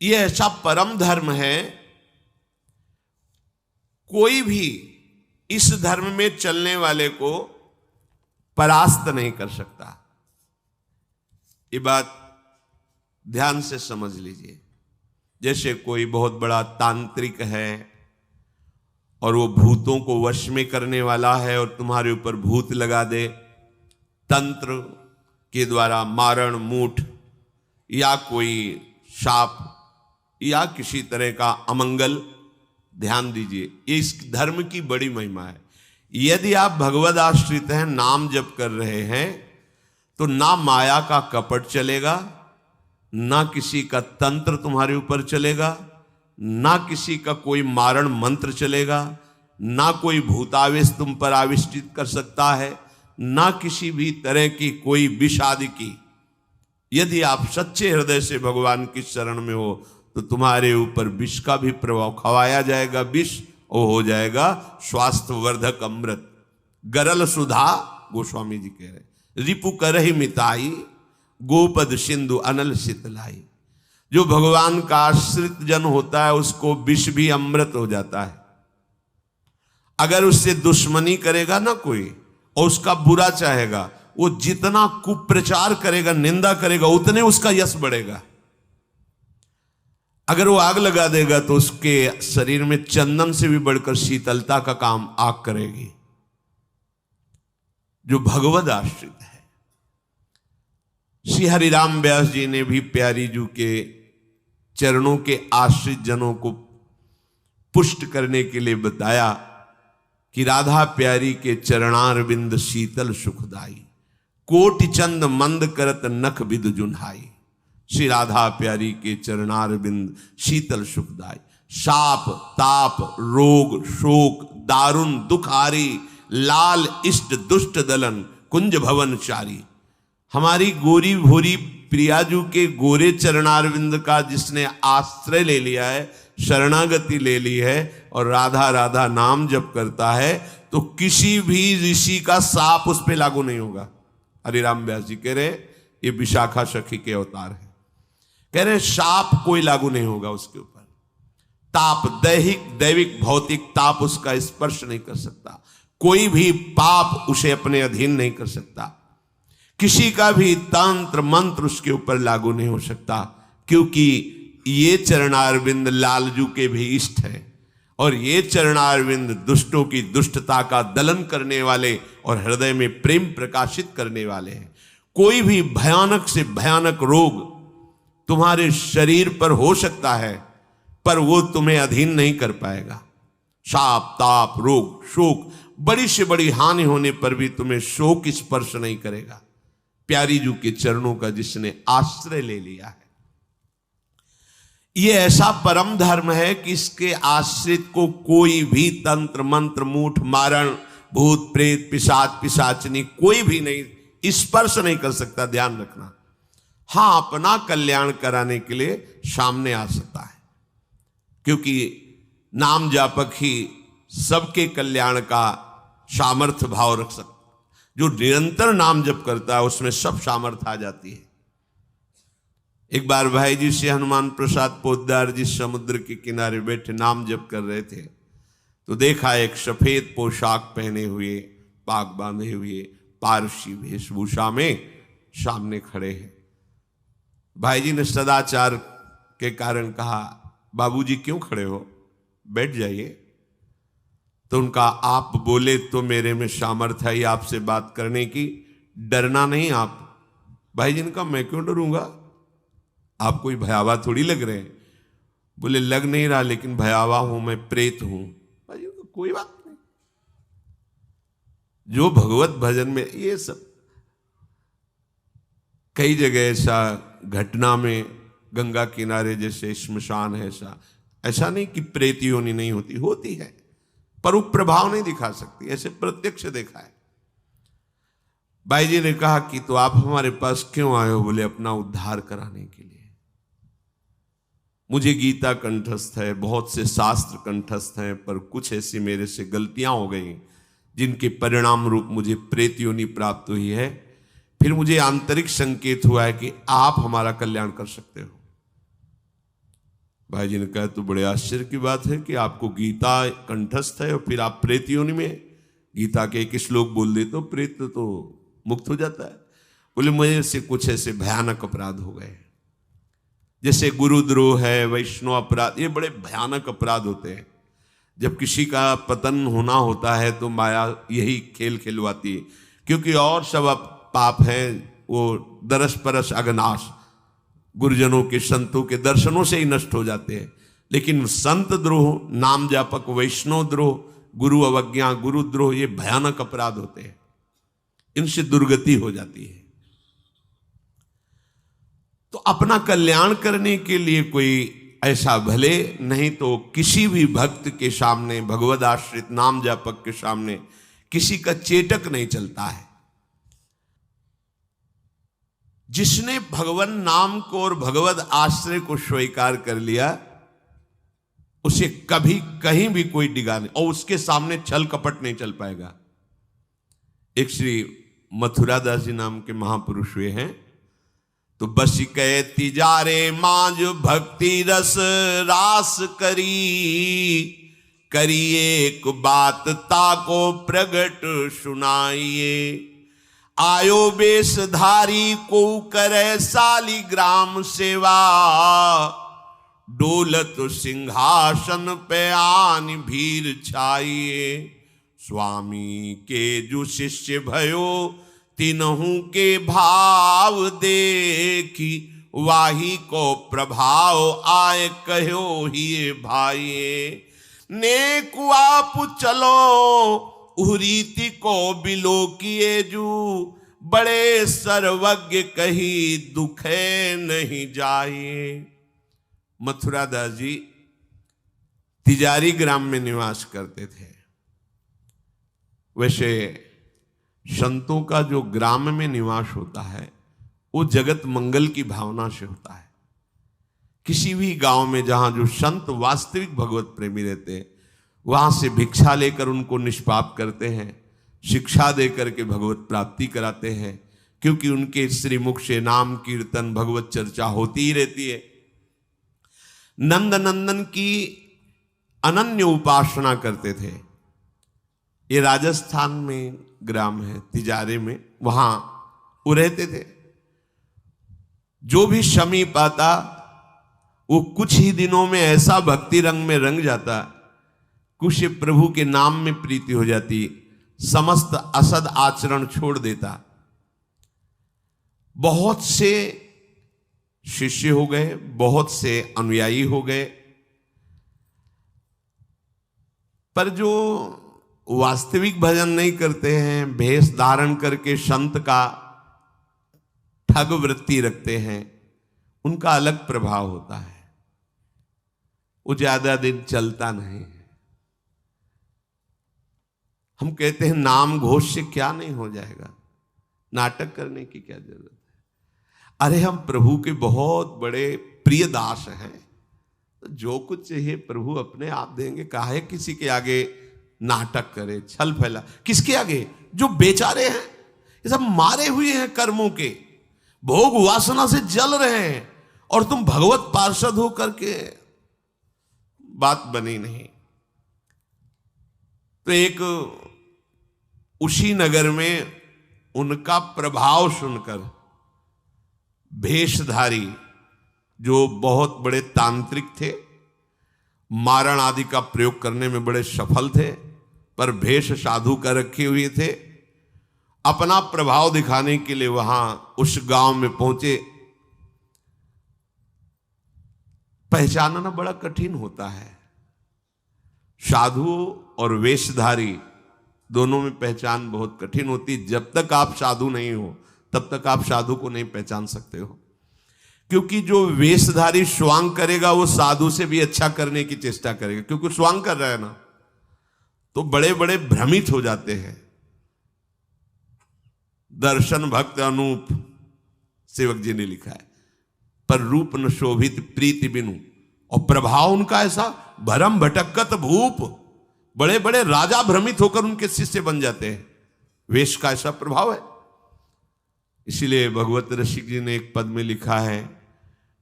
ये ऐसा परम धर्म है, कोई भी इस धर्म में चलने वाले को परास्त नहीं कर सकता। ये बात ध्यान से समझ लीजिए। जैसे कोई बहुत बड़ा तांत्रिक है और वो भूतों को वश में करने वाला है और तुम्हारे ऊपर भूत लगा दे, तंत्र के द्वारा मारण मूठ या कोई शाप या किसी तरह का अमंगल, ध्यान दीजिए, ये इस धर्म की बड़ी महिमा है। यदि आप भगवद आश्रित हैं, नाम जप कर रहे हैं, तो ना माया का कपट चलेगा, ना किसी का तंत्र तुम्हारे ऊपर चलेगा, ना किसी का कोई मारण मंत्र चलेगा, ना कोई भूतावेश तुम पर आविष्टित कर सकता है, ना किसी भी तरह की कोई विष आदि की। यदि आप सच्चे हृदय से भगवान की शरण में हो तो तुम्हारे ऊपर विष का भी प्रभाव खवाया जाएगा, विष वो हो जाएगा स्वास्थ्यवर्धक अमृत। गरल सुधा, गोस्वामी जी कह रहे, रिपु करहि मिताई, गोपद सिंधु अनल शीतलाई। जो भगवान का आश्रित जन होता है उसको विष भी अमृत हो जाता है। अगर उससे दुश्मनी करेगा ना कोई और उसका बुरा चाहेगा, वो जितना कुप्रचार करेगा, निंदा करेगा, उतने उसका यश बढ़ेगा। अगर वो आग लगा देगा तो उसके शरीर में चंदन से भी बढ़कर शीतलता का काम आग करेगी। जो भगवद आश्रित है, श्री हरिराम व्यास जी ने भी प्यारी जू के चरणों के आश्रित जनों को पुष्ट करने के लिए बताया कि राधा प्यारी के चरणारविंद शीतल सुखदाई, कोटि चंद मंद करत नख बिद जुन्हाई। श्री राधा प्यारी के चरणारविंद शीतल सुखदाई। शाप ताप रोग शोक दारुण दुखारी, लाल इष्ट दुष्ट दलन कुंज भवन चारी। हमारी गोरी भोरी प्रियाजू के गोरे चरणारविंद का जिसने आश्रय ले लिया है, शरणागति ले ली है और राधा राधा नाम जप करता है, तो किसी भी ऋषि का साप उस पर लागू नहीं होगा। हरिराम व्यास जी कह रहे ये विशाखा सखी के अवतार है, कह रहे शाप कोई लागू नहीं होगा उसके ऊपर। ताप दैविक भौतिक ताप उसका स्पर्श नहीं कर सकता। कोई भी पाप उसे अपने अधीन नहीं कर सकता। किसी का भी तंत्र मंत्र उसके ऊपर लागू नहीं हो सकता, क्योंकि ये चरणारविंद लालजू के भी इष्ट है और ये चरणारविंद दुष्टों की दुष्टता का दलन करने वाले और हृदय में प्रेम प्रकाशित करने वाले हैं। कोई भी भयानक से भयानक रोग तुम्हारे शरीर पर हो सकता है, पर वो तुम्हें अधीन नहीं कर पाएगा। शाप ताप रोग शोक, बड़ी से बड़ी हानि होने पर भी तुम्हें शोक स्पर्श नहीं करेगा। प्यारी जू के चरणों का जिसने आश्रय ले लिया है, ये ऐसा परम धर्म है कि इसके आश्रित को कोई भी तंत्र मंत्र मूठ मारण भूत प्रेत पिशाच पिशाचनी कोई भी नहीं स्पर्श नहीं कर सकता। ध्यान रखना। हाँ, अपना कल्याण कराने के लिए सामने आ सकता है, क्योंकि नाम जापक ही सबके कल्याण का सामर्थ्य भाव रख सकता। जो निरंतर नाम जप करता है उसमें सब सामर्थ्य आ जाती है। एक बार भाई जी से हनुमान प्रसाद पोद्दार जी समुद्र के किनारे बैठे नाम जप कर रहे थे, तो देखा एक सफेद पोशाक पहने हुए पाग बांधे हुए पारसी वेशभूषा में सामने खड़े हैं। भाई जी ने सदाचार के कारण कहा, बाबूजी क्यों खड़े हो, बैठ जाइए। तो उनका आप बोले तो मेरे में सामर्थ्य है आपसे बात करने की, डरना नहीं आप। भाई जी ने कहा मैं क्यों डरूंगा, आप कोई भयावा थोड़ी लग रहे हैं। बोले लग नहीं रहा, लेकिन भयावा हूं, मैं प्रेत हूं। भाई जी को कोई बात नहीं। जो भगवत भजन में ये सब कई जगह ऐसा घटना में गंगा किनारे जैसे श्मशान है, ऐसा नहीं कि प्रेत योनि नहीं होती है, पर वो प्रभाव नहीं दिखा सकती। ऐसे प्रत्यक्ष देखा है। भाई जी ने कहा कि तो आप हमारे पास क्यों आए हो? बोले अपना उद्धार कराने के लिए। मुझे गीता कंठस्थ है, बहुत से शास्त्र कंठस्थ हैं, पर कुछ ऐसी मेरे से गलतियां हो गई जिनके परिणाम रूप मुझे प्रेत योनि प्राप्त हुई है। फिर मुझे आंतरिक संकेत हुआ है कि आप हमारा कल्याण कर सकते हो। भाई जी ने कहा तो बड़े आश्चर्य की बात है कि आपको गीता कंठस्थ है और फिर आप प्रेत योनि में, गीता के एक श्लोक बोल दे तो प्रेत तो मुक्त हो जाता है। बोले मुझे से कुछ ऐसे भयानक अपराध हो गए, जैसे गुरुद्रोह है, वैष्णव अपराध, ये बड़े भयानक अपराध होते हैं। जब किसी का पतन होना होता है तो माया यही खेल खिलवाती है, क्योंकि और सब पाप हैं वो दरस परस अगनाश, गुरुजनों के संतों के दर्शनों से ही नष्ट हो जाते हैं। लेकिन संत द्रोह, नाम जापक, वैष्णव द्रोह, गुरु अवज्ञा, गुरुद्रोह, ये भयानक अपराध होते हैं, इनसे दुर्गति हो जाती है। तो अपना कल्याण करने के लिए कोई ऐसा भले नहीं तो किसी भी भक्त के सामने, भगवद आश्रित नाम जापक के सामने किसी का चेटक नहीं चलता है। जिसने भगवान नाम को और भगवद आश्रय को स्वीकार कर लिया, उसे कभी कहीं भी कोई डिगा नहीं, और उसके सामने छल कपट नहीं चल पाएगा। एक श्री मथुरादास जी नाम के महापुरुष हुए हैं, तो बस कहे तिजारे मांझ भक्ति रस रास करिए एक बात ताको प्रगट सुनाइए। आयो बेशधारी को करे सालिग्राम सेवा, डोलत सिंहासन पे आन भीर छाइए। स्वामी के जो शिष्य भयो तिनहु के भाव देखी, वाही को प्रभाव आए कहो ही भाइये। नेकु आप चलो उरीति को बिलो किए जू, बड़े सर्वज्ञ कही दुखे नहीं जाइए। मथुरादास जी तिजारी ग्राम में निवास करते थे। वैसे संतों का जो ग्राम में निवास होता है वो जगत मंगल की भावना से होता है। किसी भी गांव में जहां जो संत वास्तविक भगवत प्रेमी रहते हैं, वहां से भिक्षा लेकर उनको निष्पाप करते हैं, शिक्षा देकर के भगवत प्राप्ति कराते हैं, क्योंकि उनके श्रीमुख से नाम कीर्तन भगवत चर्चा होती ही रहती है। नंद नंदन की अनन्य उपासना करते थे। ये राजस्थान में ग्राम है तिजारे में, वहां वो रहते थे। जो भी समीप आता वो कुछ ही दिनों में ऐसा भक्ति रंग में रंग जाता, कुछ प्रभु के नाम में प्रीति हो जाती, समस्त असद आचरण छोड़ देता। बहुत से शिष्य हो गए, बहुत से अनुयायी हो गए, पर जो वास्तविक भजन नहीं करते हैं, भेष धारण करके संत का ठग वृत्ति रखते हैं, उनका अलग प्रभाव होता है। वो ज्यादा दिन चलता नहीं है। हम कहते हैं नाम घोष से क्या नहीं हो जाएगा, नाटक करने की क्या जरूरत है। अरे हम प्रभु के बहुत बड़े प्रिय दास हैं, तो जो कुछ चाहिए प्रभु अपने आप देंगे। काहे किसी के आगे नाटक करे, छल फैला। किसके आगे? जो बेचारे हैं, ये सब मारे हुए हैं कर्मों के, भोग वासना से जल रहे हैं, और तुम भगवत पार्षद हो करके बात बनी नहीं। तो एक उसी नगर में उनका प्रभाव सुनकर भेषधारी जो बहुत बड़े तांत्रिक थे, मारण आदि का प्रयोग करने में बड़े सफल थे, पर भेष साधु का रखे हुए थे, अपना प्रभाव दिखाने के लिए वहां उस गांव में पहुंचे। पहचानना बड़ा कठिन होता है। साधु और वेशधारी दोनों में पहचान बहुत कठिन होती। जब तक आप साधु नहीं हो तब तक आप साधु को नहीं पहचान सकते हो, क्योंकि जो वेशधारी स्वांग करेगा वो साधु से भी अच्छा करने की चेष्टा करेगा, क्योंकि स्वांग कर रहा है ना, तो बड़े बड़े भ्रमित हो जाते हैं। दर्शन भक्त अनूप, सेवक जी ने लिखा है, पर रूप न शोभित प्रीति बिनु, और प्रभाव उनका ऐसा भरम भटकत भूप, बड़े बड़े राजा भ्रमित होकर उनके शिष्य बन जाते हैं। वेश का ऐसा प्रभाव है। इसीलिए भगवत रसिक जी ने एक पद में लिखा है,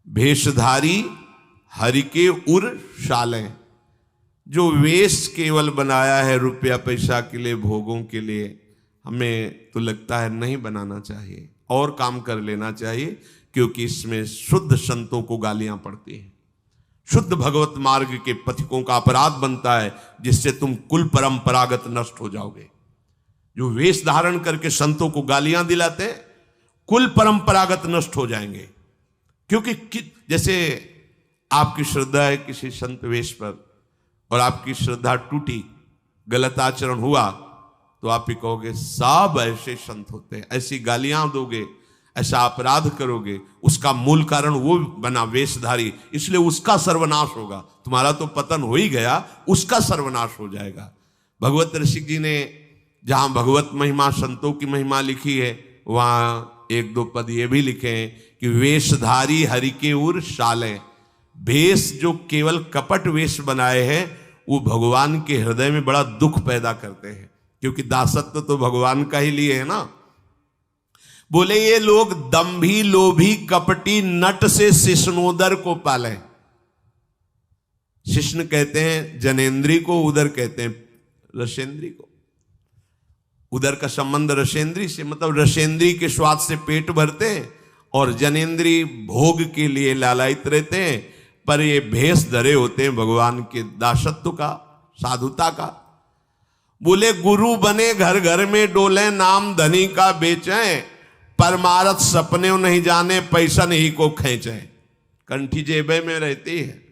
भेषधारी हरि के उर शालें, जो वेश केवल बनाया है रुपया पैसा के लिए, भोगों के लिए, हमें तो लगता है नहीं बनाना चाहिए, और काम कर लेना चाहिए, क्योंकि इसमें शुद्ध संतों को गालियां पड़ती हैं, शुद्ध भगवत मार्ग के पथिकों का अपराध बनता है, जिससे तुम कुल परंपरागत नष्ट हो जाओगे। जो वेश धारण करके संतों को गालियां दिलाते हैं, कुल परंपरागत नष्ट हो जाएंगे। क्योंकि जैसे आपकी श्रद्धा है किसी संत वेश पर, और आपकी श्रद्धा टूटी, गलत आचरण हुआ, तो आप ही कहोगे सब ऐसे संत होते हैं, ऐसी गालियां दोगे, ऐसा अपराध करोगे, उसका मूल कारण वो बना वेशधारी, इसलिए उसका सर्वनाश होगा। तुम्हारा तो पतन हो ही गया, उसका सर्वनाश हो जाएगा। भगवत ऋषिक जी ने जहां भगवत महिमा, संतों की महिमा लिखी है, वहां एक दो पद ये भी लिखे हैं कि वेशधारी हरि के उर शालें, वेश जो केवल कपट वेश बनाए हैं, वो भगवान के हृदय में बड़ा दुख पैदा करते हैं, क्योंकि दासत्व तो भगवान का ही लिए है ना। बोले ये लोग दंभी, लोभी, कपटी, नट से शिष्णोदर को पाले। शिष्ण कहते हैं जनेन्द्री को, उदर कहते हैं रसेंद्री को। उदर का संबंध रसेंद्री से, मतलब रसेंद्री के स्वाद से पेट भरते हैं, और जनेन्द्री भोग के लिए लालायित रहते हैं, पर ये भेष धरे होते हैं भगवान के दासत्व का, साधुता का। बोले गुरु बने घर घर में डोले, नाम धनी का बेचें, परमारथ सपने नहीं जाने, पैसा नहीं को खींचे। कंठी जेबे में रहती है,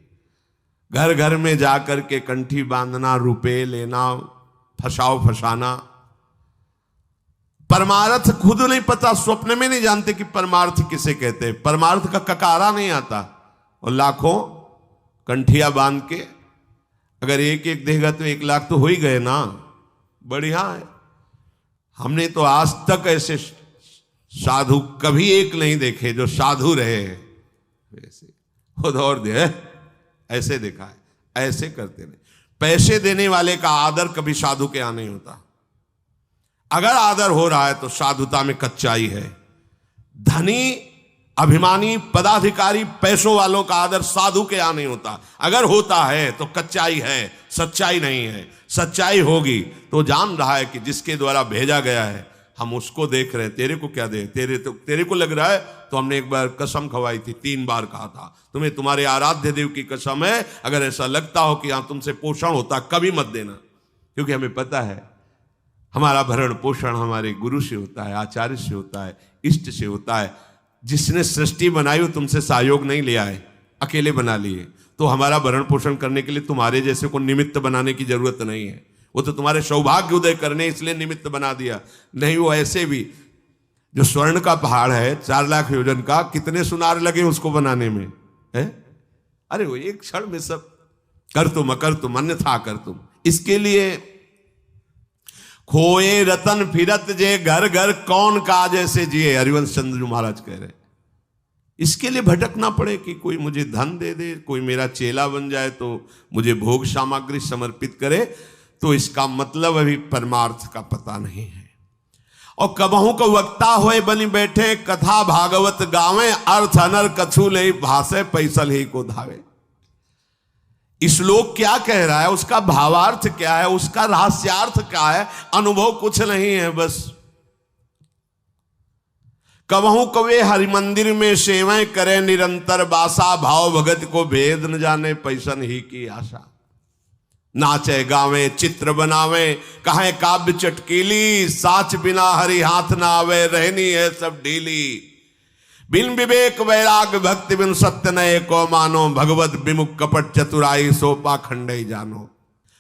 घर घर में जाकर के कंठी बांधना, रुपए लेना, फसाओ फसाना, परमार्थ खुद नहीं पता, स्वप्न में नहीं जानते कि परमार्थ किसे कहते हैं, परमार्थ का ककारा नहीं आता, और लाखों कंठिया बांध के अगर एक एक देगा तो 1 लाख तो हो ही गए ना, बढ़िया है। हमने तो आज तक ऐसे साधु कभी एक नहीं देखे जो साधु रहे हैं, वैसे खुद और दे ऐसे देखा है, ऐसे करते नहीं। पैसे देने वाले का आदर कभी साधु के यहाँ नहीं होता। अगर आदर हो रहा है तो साधुता में कच्चाई है। धनी, अभिमानी, पदाधिकारी, पैसों वालों का आदर साधु के यहाँ नहीं होता। अगर होता है तो कच्चाई है, सच्चाई नहीं है। सच्चाई होगी तो जान रहा है कि जिसके द्वारा भेजा गया है हम उसको देख रहे हैं। तेरे को क्या दे, तेरे को लग रहा है तो हमने एक बार कसम खवाई थी, 3 बार कहा था तुम्हें तुम्हारे आराध्य देव की कसम है, अगर ऐसा लगता हो कि यहाँ तुमसे पोषण होता कभी मत देना, क्योंकि हमें पता है हमारा भरण पोषण हमारे गुरु से होता है, आचार्य से होता है, इष्ट से होता है। जिसने सृष्टि बनाई वो तुमसे सहयोग नहीं लिया है, अकेले बना लिए। तो हमारा भरण पोषण करने के लिए तुम्हारे जैसे को निमित्त बनाने की जरूरत नहीं है। वो तो तुम्हारे सौभाग्य उदय करने इसलिए निमित्त बना दिया। नहीं वो ऐसे भी जो स्वर्ण का पहाड़ है 4 लाख योजन का, कितने सुनार लगे उसको बनाने में है? अरे वो एक क्षण में सब कर तुम, अकर तुम, अन्यथा कर तुम। इसके लिए खोए रतन फिरत जे, घर घर कौन काज ऐसे जिए, हरिवंश चंद्र जी महाराज कह रहे। इसके लिए भटकना पड़े कि कोई मुझे धन दे दे, कोई मेरा चेला बन जाए तो मुझे भोग सामग्री समर्पित करे, तो इसका मतलब अभी परमार्थ का पता नहीं है। और कबहू को वक्ता होए बनी बैठे, कथा भागवत गावे, अर्थ अनर कछु ले भाषे, पैसल ही को धावे। श्लोक क्या कह रहा है, उसका भावार्थ क्या है, उसका रहस्यार्थ क्या है, अनुभव कुछ नहीं है। बस कबहू कवे हरि मंदिर में सेवाएं करे निरंतर बासा, भाव भगत को भेद न जाने, पैसन ही की आशा। नाचे गावे चित्र बनावे, कहे काव्य चटकीली, साच बिना हरि हाथ ना आवे, रहनी है सब ढीली। बिन विवेक वैराग भक्ति बिन सत्य नये को मानो, भगवत विमुख कपट चतुराई सोपा खंडे जानो।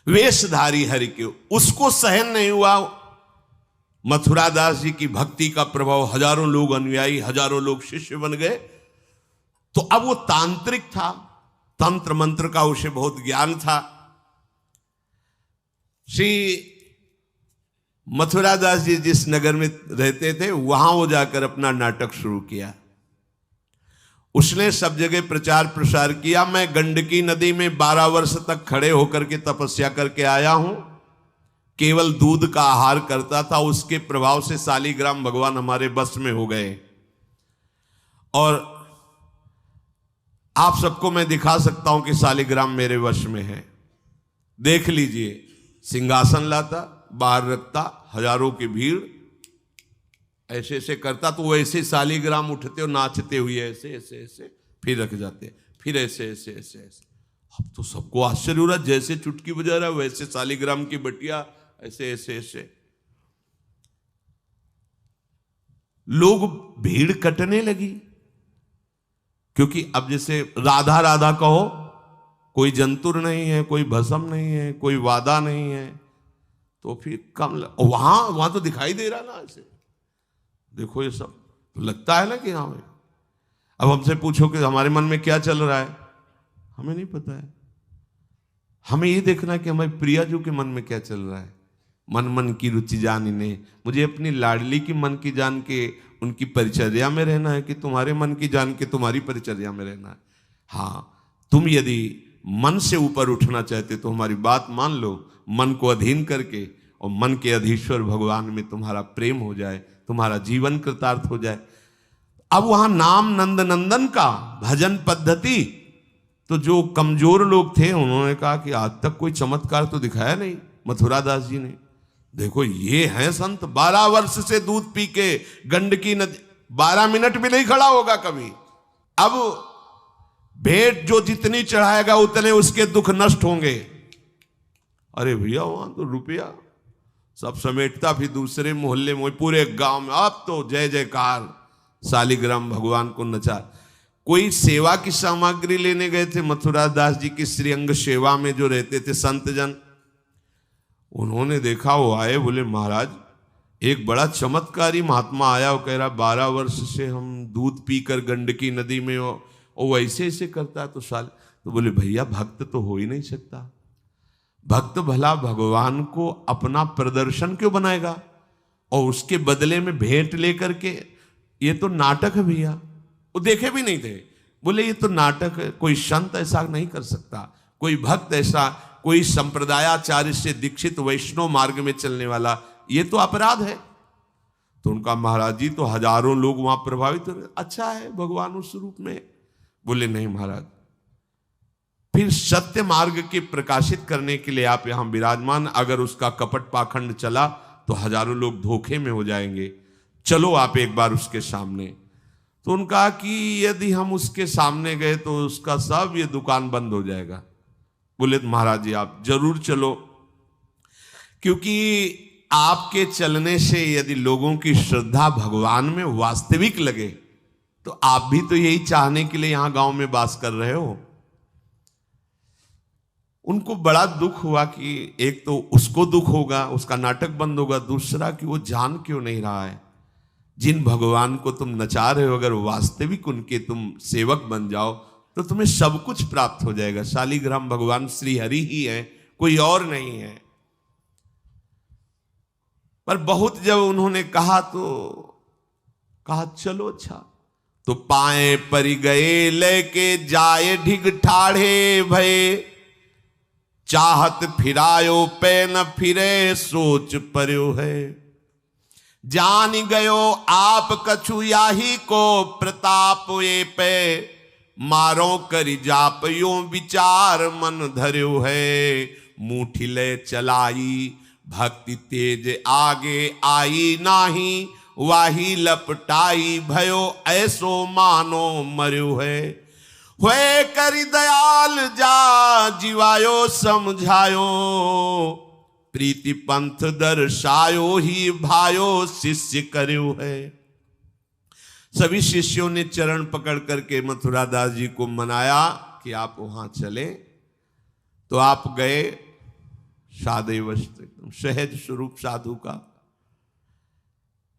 वेशधारी हरि के, उसको सहन नहीं हुआ मथुरा दास जी की भक्ति का प्रभाव, हजारों लोग अनुयायी, हजारों लोग शिष्य बन गए। तो अब वो तांत्रिक था, तंत्र मंत्र का उसे बहुत ज्ञान था। श्री मथुरा दास जी जिस नगर में रहते थे वहां वो जाकर अपना नाटक शुरू किया। उसने सब जगह प्रचार प्रसार किया। मैं गंडकी नदी में 12 वर्ष तक खड़े होकर के तपस्या करके आया हूं, केवल दूध का आहार करता था, उसके प्रभाव से शालिग्राम भगवान हमारे बस में हो गए। और आप सबको मैं दिखा सकता हूं कि शालिग्राम मेरे वश में है, देख लीजिए। सिंहासन लाता, बाहर रखता, हजारों की भीड़, ऐसे ऐसे करता तो वैसे शालिग्राम उठते और नाचते हुए ऐसे ऐसे ऐसे फिर रख जाते, फिर ऐसे ऐसे ऐसे ऐसे। अब तो सबको आश्चर्य हो रहा, जैसे चुटकी बजा रहा वैसे शालिग्राम की बटिया ऐसे ऐसे ऐसे। लोग, भीड़ कटने लगी, क्योंकि अब जैसे राधा राधा कहो, कोई जंतुर नहीं है, कोई भस्म नहीं है, कोई वादा नहीं है, तो फिर कम वहां तो दिखाई दे रहा ना ऐसे, देखो ये सब तो लगता है ना कि हाँ। अब हमसे पूछो कि हमारे मन में क्या चल रहा है, हमें नहीं पता है। हमें ये देखना है कि हमारे प्रियाजू के मन में क्या चल रहा है। मन मन की रुचि जानिने, मुझे अपनी लाडली की मन की जान के उनकी परिचर्या में रहना है कि तुम्हारे मन की जान के तुम्हारी परिचर्या में रहना है। हाँ, तुम यदि मन से ऊपर उठना चाहते तो हमारी बात मान लो, मन को अधीन करके, और मन के अधीश्वर भगवान में तुम्हारा प्रेम हो जाए, तुम्हारा जीवन कृतार्थ हो जाए। अब वहां नाम नंद नंदन का भजन पद्धति, तो जो कमजोर लोग थे उन्होंने कहा कि आज तक कोई चमत्कार तो दिखाया नहीं मथुरा दास जी ने। देखो ये हैं संत, 12 वर्ष से दूध पी के गंडकी नदी, 12 मिनट भी नहीं खड़ा होगा कभी। अब भेंट जो जितनी चढ़ाएगा उतने उसके दुख नष्ट होंगे। अरे भैया वहां तो रुपया सब समेटता, फिर दूसरे मोहल्ले में, पूरे गांव में अब तो जय जयकार, शालिग्राम भगवान को नचा। कोई सेवा की सामग्री लेने गए थे मथुरा दास जी की श्रीअंग सेवा में जो रहते थे संत जन, उन्होंने देखा, वो आए, बोले महाराज एक बड़ा चमत्कारी महात्मा आया, वो कह रहा 12 वर्ष से हम दूध पीकर गंडकी नदी में, वो वैसे ऐसे करता है तो साल। तो बोले भैया भक्त तो हो ही नहीं सकता, भक्त भला भगवान को अपना प्रदर्शन क्यों बनाएगा और उसके बदले में भेंट लेकर के, ये तो नाटक है भैया। वो देखे भी नहीं थे, बोले ये तो नाटक है, कोई संत ऐसा नहीं कर सकता, कोई भक्त ऐसा, कोई संप्रदायाचार्य से दीक्षित वैष्णव मार्ग में चलने वाला, ये तो अपराध है। तो उनका महाराज जी तो हजारों लोग वहां प्रभावित हो, अच्छा है भगवान उस रूप में। बोले नहीं महाराज, फिर सत्य मार्ग के प्रकाशित करने के लिए आप यहां विराजमान, अगर उसका कपट पाखंड चला तो हजारों लोग धोखे में हो जाएंगे, चलो आप एक बार उसके सामने। तो उनका कि यदि हम उसके सामने गए तो उसका सब ये दुकान बंद हो जाएगा। बोले महाराज जी आप जरूर चलो, क्योंकि आपके चलने से यदि लोगों की श्रद्धा भगवान में वास्तविक लगे तो आप भी तो यही चाहने के लिए यहां गांव में वास कर रहे हो। उनको बड़ा दुख हुआ कि एक तो उसको दुख होगा, उसका नाटक बंद होगा, दूसरा कि वो जान क्यों नहीं रहा है जिन भगवान को तुम नचा रहे हो, अगर वास्तविक उनके तुम सेवक बन जाओ तो तुम्हें सब कुछ प्राप्त हो जाएगा। शालिग्राम भगवान श्री हरि ही है, कोई और नहीं है। पर बहुत जब उन्होंने कहा तो कहा चलो अच्छा, तो पाए परि गए लेके जाए ढिग ठाढ़े भये, चाहत फिरायो पे न फिरे सोच पर्यो है, जान गयो आप कछु याही को प्रताप ये पे, मारो करी जाप यो विचार मन धर्यो है, मुठी ले चलाई भक्ति तेज आगे आई नाही, वाही लपटाई भयो ऐसो मानो मर्यो है, हुए करी दयाल जा जीवायो समझायो, प्रीति पंथ दर्शायो ही भायो शिष्य कर्यो है। सभी शिष्यों ने चरण पकड़ करके मथुरा दास जी को मनाया कि आप वहां चले। तो आप गए, सादे वस्त्र एकदम सहज स्वरूप साधु का,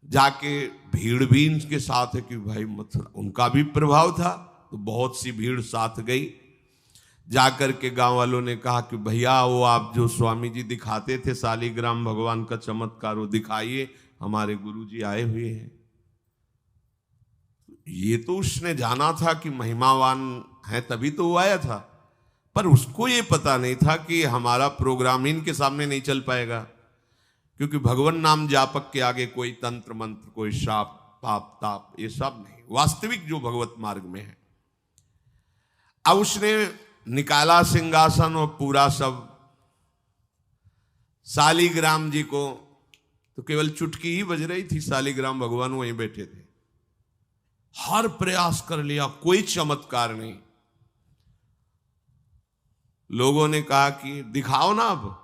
जाके भीड़ भी इनके साथ है कि भाई मथुरा, उनका भी प्रभाव था तो बहुत सी भीड़ साथ गई। जाकर के गांव वालों ने कहा कि भैया वो आप जो स्वामी जी दिखाते थे शालिग्राम भगवान का चमत्कार वो दिखाइए, हमारे गुरुजी आए हुए हैं। ये तो उसने जाना था कि महिमावान है तभी तो वो आया था, पर उसको ये पता नहीं था कि हमारा प्रोग्राम इनके सामने नहीं चल पाएगा, क्योंकि भगवान नाम जापक के आगे कोई तंत्र मंत्र, कोई शाप पाप ताप ये सब नहीं, वास्तविक जो भगवत मार्ग में है। अब उसने निकाला सिंहासन और पूरा सब शालिग्राम जी को, तो केवल चुटकी ही बज रही थी, शालिग्राम भगवान वहीं बैठे थे। हर प्रयास कर लिया, कोई चमत्कार नहीं। लोगों ने कहा कि दिखाओ ना, अब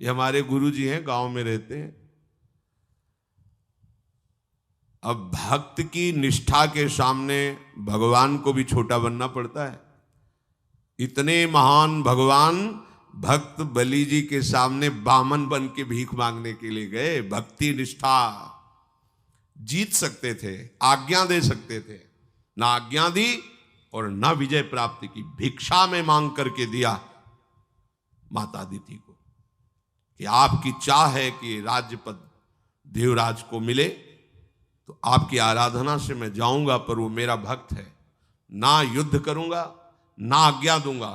ये हमारे गुरु जी हैं, गांव में रहते हैं। अब भक्त की निष्ठा के सामने भगवान को भी छोटा बनना पड़ता है। इतने महान भगवान भक्त बलि जी के सामने बामन बन के भीख मांगने के लिए गए। भक्ति निष्ठा जीत सकते थे, आज्ञा दे सकते थे, ना आज्ञा दी और ना विजय प्राप्ति की। भिक्षा में मांग करके दिया माता अदिति को कि आपकी चाह है कि राज्य पद देवराज को मिले, तो आपकी आराधना से मैं जाऊंगा, पर वो मेरा भक्त है, ना युद्ध करूंगा ना आज्ञा दूंगा,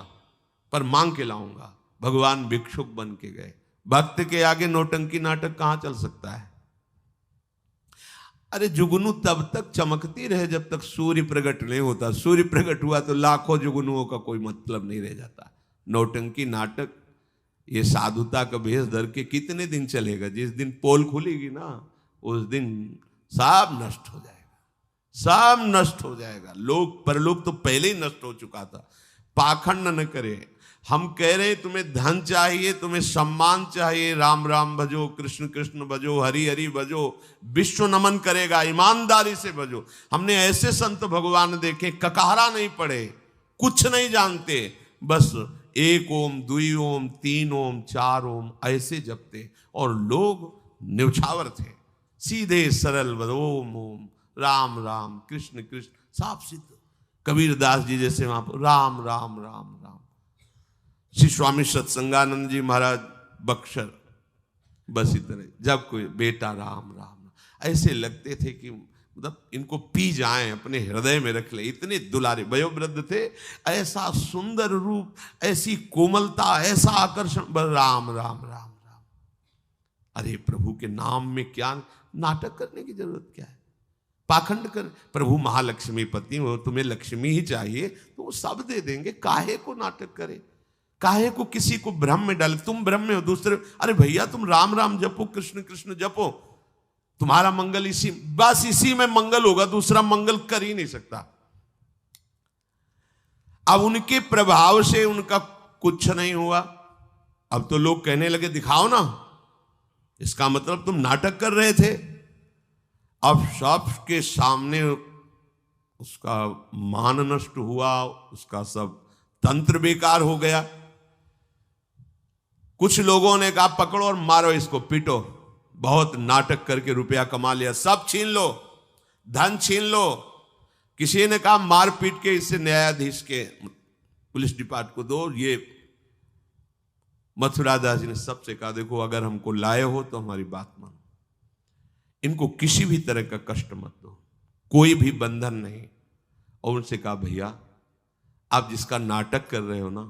पर मांग के लाऊंगा। भगवान भिक्षुक बन के गए। भक्त के आगे नौटंकी नाटक कहां चल सकता है? अरे जुगनू तब तक चमकती रहे जब तक सूर्य प्रकट नहीं होता। सूर्य प्रकट हुआ तो लाखों जुगनुओं का कोई मतलब नहीं रह जाता। नौटंकी नाटक, ये साधुता का भेष धर के कितने दिन चलेगा? जिस दिन पोल खुलेगी ना, उस दिन सब नष्ट हो जाएगा, सब नष्ट हो जाएगा। लोग परलोक तो पहले ही नष्ट हो चुका था। पाखंड न करे। हम कह रहे तुम्हें धन चाहिए, तुम्हें सम्मान चाहिए, राम राम भजो, कृष्ण कृष्ण भजो, हरि हरि भजो, विश्व नमन करेगा, ईमानदारी से भजो। हमने ऐसे संत भगवान देखे, ककहरा नहीं पड़े, कुछ नहीं जानते, बस एक ओम, दुई ओम, तीन ओम, चार ओम ऐसे जपते, और लोग न्यौछावर थे, सीधे सरल ओम ओम, राम राम, कृष्ण कृष्ण, साफ सिद्ध। कबीरदास जी जैसे वहां पर राम राम राम राम। श्री स्वामी सत्संगानंद जी महाराज बक्सर, बस इतने। जब कोई बेटा राम राम, ऐसे लगते थे कि मतलब इनको पी जाएं, अपने हृदय में रख ले। इतने दुलारे वयोवृद्ध थे, ऐसा सुंदर रूप, ऐसी कोमलता, ऐसा आकर्षण। राम राम राम राम। अरे प्रभु के नाम में क्या नाटक करने की जरूरत क्या है? पाखंड कर। प्रभु महालक्ष्मीपति हो, तुम्हें लक्ष्मी ही चाहिए तो वो सब दे देंगे। काहे को नाटक करे? काहे को किसी को भ्रम में डाले? तुम भ्रम में हो, दूसरे। अरे भैया तुम राम राम जपो, कृष्ण कृष्ण जपो, तुम्हारा मंगल इसी, बस इसी में मंगल होगा, दूसरा मंगल कर ही नहीं सकता। अब उनके प्रभाव से उनका कुछ नहीं हुआ। अब तो लोग कहने लगे दिखाओ ना, इसका मतलब तुम नाटक कर रहे थे। अब सबके सामने उसका मान नष्ट हुआ, उसका सब तंत्र बेकार हो गया। कुछ लोगों ने कहा पकड़ो और मारो इसको, पीटो, बहुत नाटक करके रुपया कमा लिया, सब छीन लो, धन छीन लो। किसी ने कहा मार पीट के इससे न्यायाधीश के, पुलिस डिपार्टमेंट को दो। ये मथुरा दास जी ने सबसे कहा देखो अगर हमको लाए हो तो हमारी बात मानो, इनको किसी भी तरह का कष्ट मत दो, कोई भी बंधन नहीं। और उनसे कहा भैया आप जिसका नाटक कर रहे हो ना,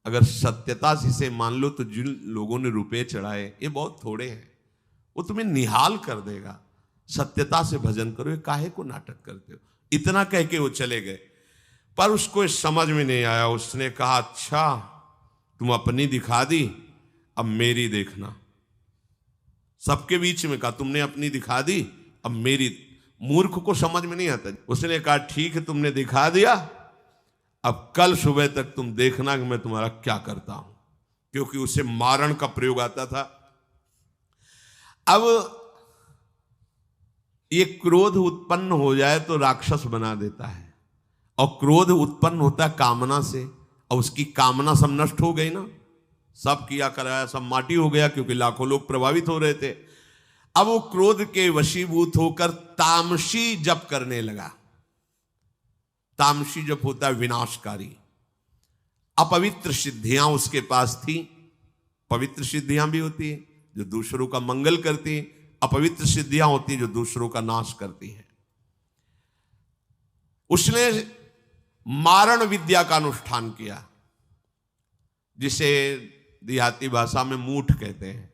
अगर सत्यता से इसे मान लो तो जिन लोगों ने रुपए चढ़ाए ये बहुत थोड़े हैं, वो तुम्हें निहाल कर देगा। सत्यता से भजन करो, ये काहे को नाटक करते हो? इतना कह के वो चले गए। पर उसको समझ में नहीं आया। उसने कहा अच्छा तुम अपनी दिखा दी, अब मेरी देखना। सबके बीच में कहा तुमने अपनी दिखा दी, अब मेरी। मूर्ख को समझ में नहीं आता। उसने कहा ठीक है तुमने दिखा दिया, अब कल सुबह तक तुम देखना कि मैं तुम्हारा क्या करता हूं। क्योंकि उसे मारण का प्रयोग आता था। अब ये क्रोध उत्पन्न हो जाए तो राक्षस बना देता है, और क्रोध उत्पन्न होता है कामना से, और उसकी कामना सब नष्ट हो गई ना, सब किया कराया सब माटी हो गया, क्योंकि लाखों लोग प्रभावित हो रहे थे। अब वो क्रोध के वशीभूत होकर तामसी जप करने लगा। तामसी जप होता है विनाशकारी। अपवित्र सिद्धियां उसके पास थी। पवित्र सिद्धियां भी होती है जो दूसरों का मंगल करती है, अपवित्र सिद्धियां होती हैं जो दूसरों का नाश करती हैं। उसने मारण विद्या का अनुष्ठान किया, जिसे देहाती भाषा में मूठ कहते हैं।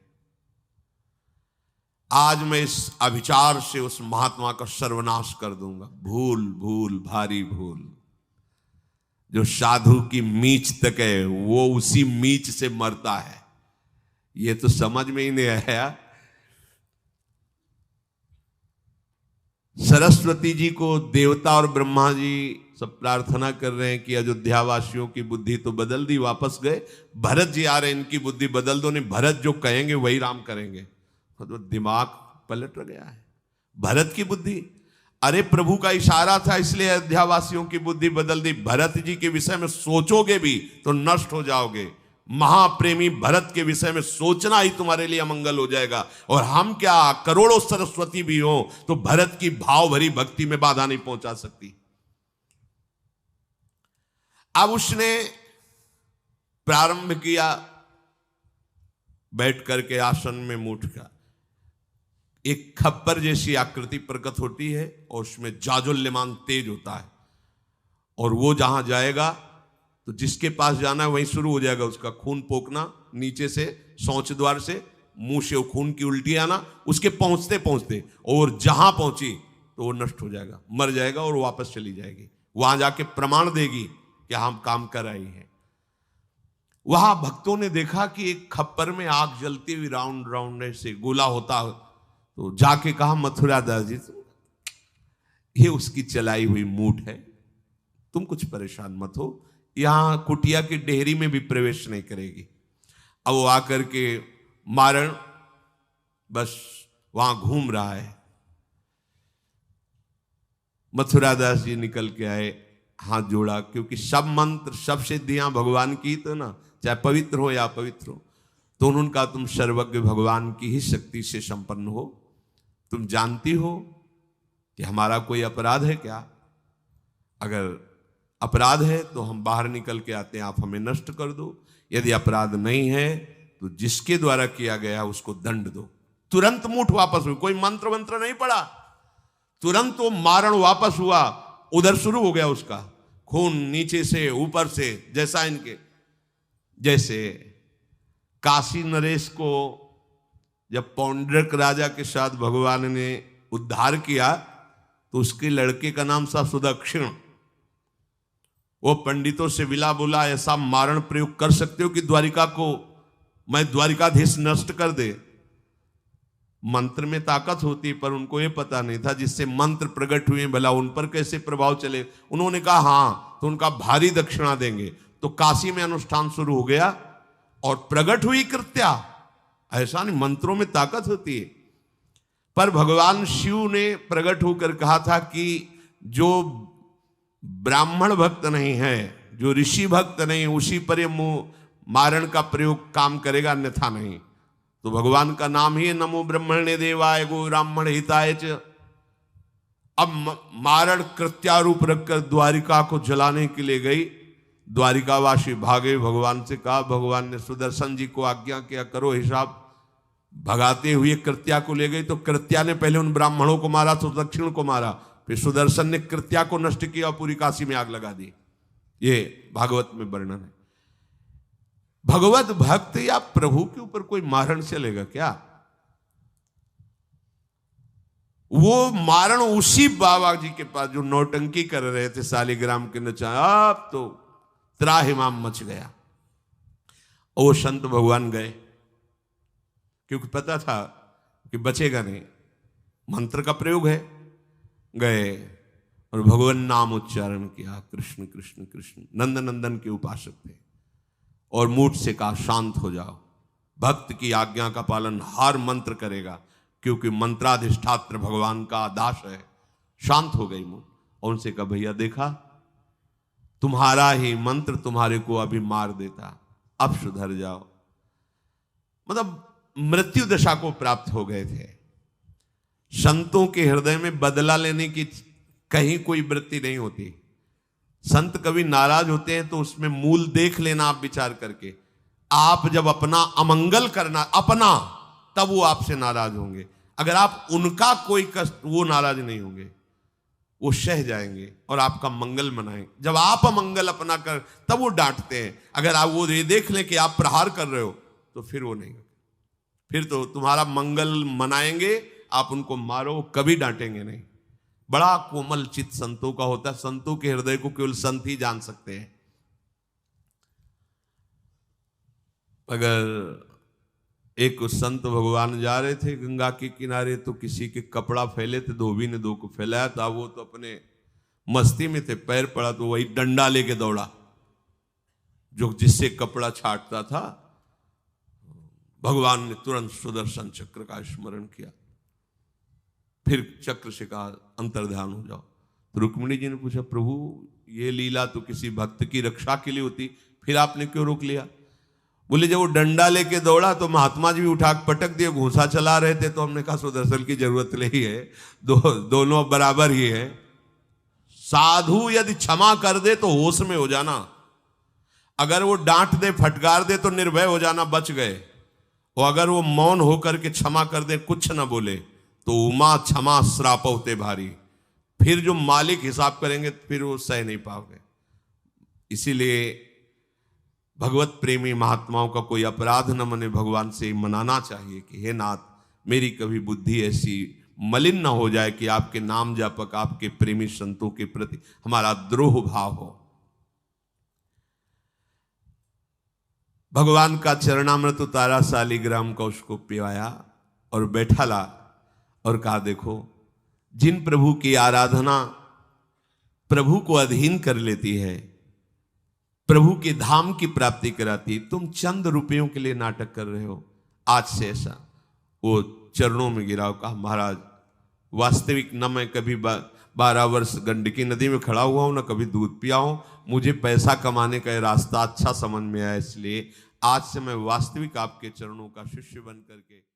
आज मैं इस अभिचार से उस महात्मा का सर्वनाश कर दूंगा। भूल भूल भारी भूल। जो साधु की मीच तक है वो उसी मीच से मरता है। ये तो समझ में ही नहीं आया। सरस्वती जी को देवता और ब्रह्मा जी सब प्रार्थना कर रहे हैं कि अयोध्या वासियों की बुद्धि तो बदल दी, वापस गए। भरत जी आ रहे हैं, इनकी बुद्धि बदल दो, नहीं भरत जो कहेंगे वही राम करेंगे। तो दिमाग पलट गया है भरत की बुद्धि। अरे प्रभु का इशारा था इसलिए अयोध्या वासियों की बुद्धि बदल दी। भरत जी के विषय में सोचोगे भी तो नष्ट हो जाओगे। महाप्रेमी भरत के विषय में सोचना ही तुम्हारे लिए अमंगल हो जाएगा। और हम क्या, करोड़ों सरस्वती भी हो तो भरत की भाव भरी भक्ति में बाधा नहीं पहुंचा सकती। अब उसने प्रारंभ किया बैठ करके आसन में मूठ का। एक खप्पर जैसी आकृति प्रकट होती है और उसमें जाजुल्यमान तेज होता है। और वो जहां जाएगा तो जिसके पास जाना है वहीं शुरू हो जाएगा उसका खून पोकना, नीचे से शौच द्वार से मुंह से खून की उल्टी आना। उसके पहुंचते पहुंचते और जहां पहुंची तो वो नष्ट हो जाएगा, मर जाएगा और वापस चली जाएगी। वहां जाके प्रमाण देगी कि हम काम कर रही हैं। वहां भक्तों ने देखा कि एक खप्पर में आग जलती हुई राउंड राउंड से गोला होता, तो जाके कहा मथुरा दास जी ये उसकी चलाई हुई मूठ है, तुम कुछ परेशान मत हो, यहां कुटिया की डेहरी में भी प्रवेश नहीं करेगी। अब वो आकर के मारण बस वहां घूम रहा है। मथुरा दास जी निकल के आए, हाथ जोड़ा, क्योंकि सब मंत्र सब सिद्धियां भगवान की, तो ना चाहे पवित्र हो या अपवित्र हो, तो उन्होंने कहा तुम सर्वज्ञ भगवान की ही शक्ति से संपन्न हो, तुम जानती हो कि हमारा कोई अपराध है क्या? अगर अपराध है तो हम बाहर निकल के आते हैं, आप हमें नष्ट कर दो। यदि अपराध नहीं है तो जिसके द्वारा किया गया उसको दंड दो। तुरंत मूठ वापस हुई, कोई मंत्र मंत्र नहीं पड़ा, तुरंत वो मारण वापस हुआ। उधर शुरू हो गया उसका खून, नीचे से ऊपर से, जैसा इनके जैसे काशी नरेश को जब पौंड्रक राजा के साथ भगवान ने उद्धार किया तो उसके लड़के का नाम था सुदक्षिण। वो पंडितों से विला बोला ऐसा मारण प्रयोग कर सकते हो कि द्वारिका को मैं द्वारिकाधीश नष्ट कर दे। मंत्र में ताकत होती पर उनको ये पता नहीं था जिससे मंत्र प्रकट हुए भला उन पर कैसे प्रभाव चले। उन्होंने कहा हाँ, तो उनका भारी दक्षिणा देंगे। तो काशी में अनुष्ठान शुरू हो गया और प्रकट हुई कृत्या। ऐसा नहीं, मंत्रों में ताकत होती है। पर भगवान शिव ने प्रकट होकर कहा था कि जो ब्राह्मण भक्त नहीं है, जो ऋषि भक्त नहीं, उसी पर मारण का प्रयोग काम करेगा, अन्यथा नहीं। तो भगवान का नाम ही नमो ब्रह्मणे देवाय गो ब्राह्मण हिताय च। अब मारण कृत्यारूप रखकर द्वारिका को जलाने के लिए गई। द्वारिकावासी भागे, भगवान से कहा, भगवान ने सुदर्शन जी को आज्ञा किया करो हिसाब। भगाते हुए कृत्या को ले गई तो कृत्या ने पहले उन ब्राह्मणों को मारा, सुदक्षिण को मारा, फिर सुदर्शन ने कृत्या को नष्ट किया और पूरी काशी में आग लगा दी। ये भागवत में वर्णन है। भगवत भक्त या प्रभु के ऊपर कोई मारण चलेगा क्या? वो मारण उसी बाबा जी के पास जो नौटंकी कर रहे थे शालिग्राम के नचा, अब तो त्राहिमाम मच गया। और वो संत भगवान गए क्योंकि पता था कि बचेगा नहीं, मंत्र का प्रयोग है। गए और भगवान नाम उच्चारण किया, कृष्ण कृष्ण कृष्ण। नंद नंदन के उपासक थे और मूठ से कहा शांत हो जाओ। भक्त की आज्ञा का पालन हर मंत्र करेगा क्योंकि मंत्राधिष्ठात्र भगवान का दास है। शांत हो गई मूठ और उनसे कहा भैया देखा, तुम्हारा ही मंत्र तुम्हारे को अभी मार देता, अब सुधर जाओ। मतलब मृत्यु दशा को प्राप्त हो गए थे। संतों के हृदय में बदला लेने की कहीं कोई वृत्ति नहीं होती। संत कभी नाराज होते हैं तो उसमें मूल देख लेना आप विचार करके। आप जब अपना अमंगल करना अपना, तब वो आपसे नाराज होंगे। अगर आप उनका कोई कष्ट, वो नाराज नहीं होंगे, वो सह जाएंगे और आपका मंगल मनाएंगे। जब आप अमंगल अपना कर, तब वो डांटते हैं। अगर आप वो ये देख लें कि आप प्रहार कर रहे हो तो फिर वो नहीं, फिर तो तुम्हारा मंगल मनाएंगे, आप उनको मारो, कभी डांटेंगे नहीं। बड़ा कोमल चित्त संतों का होता है। संतों के हृदय को केवल संत ही जान सकते हैं। अगर एक संत भगवान जा रहे थे गंगा के किनारे, तो किसी के कपड़ा फैले थे, धोबी ने दो को फैलाया था, वो तो अपने मस्ती में थे, पैर पड़ा तो वही डंडा लेके दौड़ा जो जिससे कपड़ा छाटता था। भगवान ने तुरंत सुदर्शन चक्र का स्मरण किया, फिर चक्र से कहा अंतर्ध्यान हो जाओ। तो रुक्मिणी जी ने पूछा, प्रभु ये लीला तो किसी भक्त की रक्षा के लिए होती, फिर आपने क्यों रोक लिया? बोले जब वो डंडा लेके दौड़ा तो महात्मा जी भी उठा पटक दिए, घूंसा चला रहे थे, तो हमने कहा सुदर्शन की जरूरत नहीं है, दोनों बराबर ही है। साधु यदि क्षमा कर दे तो होश में हो जाना, अगर वो डांट दे फटकार दे तो निर्भय हो जाना, बच गए। और अगर वो मौन होकर के क्षमा कर दे, कुछ ना बोले, तो उमा क्षमा श्राप होते भारी, फिर जो मालिक हिसाब करेंगे फिर वो सह नहीं पाओगे। इसीलिए भगवत प्रेमी महात्माओं का कोई अपराध न मने, भगवान से मनाना चाहिए कि हे नाथ, मेरी कभी बुद्धि ऐसी मलिन न हो जाए कि आपके नाम जापक, आपके प्रेमी संतों के प्रति हमारा द्रोह भाव हो। भगवान का चरणामृत उतारा, शालिग्राम का उसको पिवाया और बैठा ला और कहा, देखो जिन प्रभु की आराधना प्रभु को अधीन कर लेती है, प्रभु के धाम की प्राप्ति कराती, तुम चंद रुपयों के लिए नाटक कर रहे हो, आज से ऐसा। वो चरणों में गिरा, कहा महाराज वास्तविक न मैं कभी 12 वर्ष गंडकी नदी में खड़ा हुआ हूं, न कभी दूध पिया हूं, मुझे पैसा कमाने का रास्ता अच्छा समझ में आया, इसलिए आज से मैं वास्तविक आपके चरणों का शिष्य बन करके